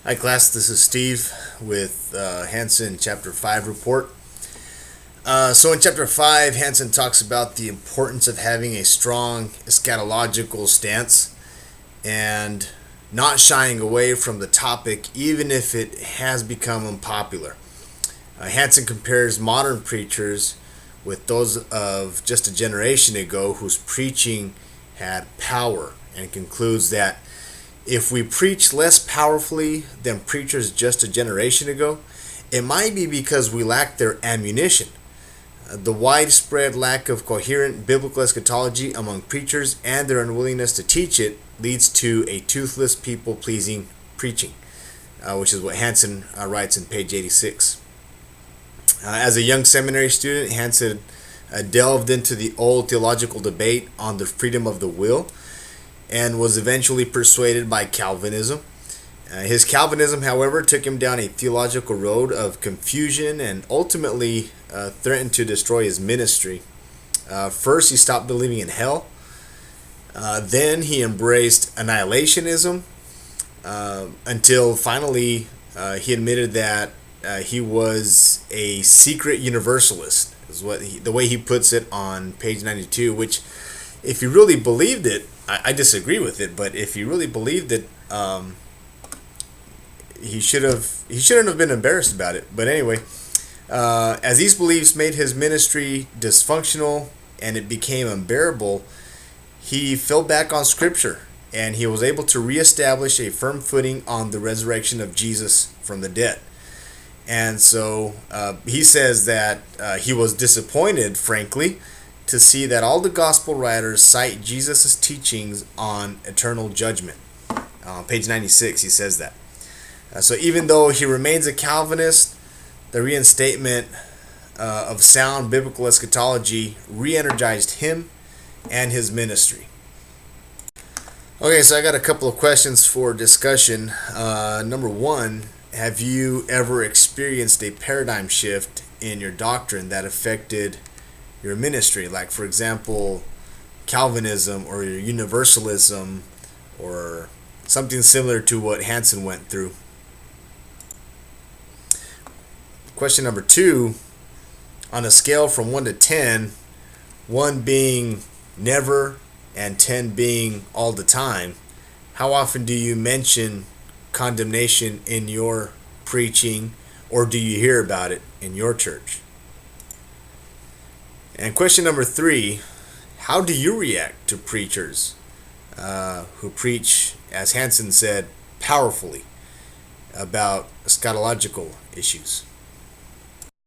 Hi class, this is Steve with Hansen Chapter 5 report. So in Chapter 5, Hansen talks about the importance of having a strong eschatological stance and not shying away from the topic even if it has become unpopular. Hansen compares modern preachers with those of just a generation ago whose preaching had power, and concludes that if we preach less powerfully than preachers just a generation ago, it might be because we lack their ammunition. The widespread lack of coherent biblical eschatology among preachers and their unwillingness to teach it leads to a toothless, people-pleasing preaching, which is what Hansen writes in page 86. As a young seminary student, Hansen delved into the old theological debate on the freedom of the will and was eventually persuaded by Calvinism. His Calvinism, however, took him down a theological road of confusion and ultimately threatened to destroy his ministry. First, he stopped believing in hell. Then he embraced annihilationism until finally he admitted that he was a secret universalist, is the way he puts it on page 92, which, if he really believed it, I disagree with it, but if he really believed it, he shouldn't have been embarrassed about it. But anyway, as these beliefs made his ministry dysfunctional and it became unbearable, he fell back on Scripture, and he was able to reestablish a firm footing on the resurrection of Jesus from the dead. And so he says that he was disappointed, frankly, to see that all the gospel writers cite Jesus' teachings on eternal judgment. On page 96, he says that. So even though he remains a Calvinist, the reinstatement of sound biblical eschatology re-energized him and his ministry. Okay, so I got a couple of questions for discussion. Number one, have you ever experienced a paradigm shift in your doctrine that affected your ministry? Like, for example, Calvinism or your universalism or something similar to what Hansen went through. Question number two, on a scale from 1 to 10, 1 being never and 10 being all the time, how often do you mention condemnation in your preaching, or do you hear about it in your church? And question number three, how do you react to preachers who preach, as Hansen said, powerfully about eschatological issues?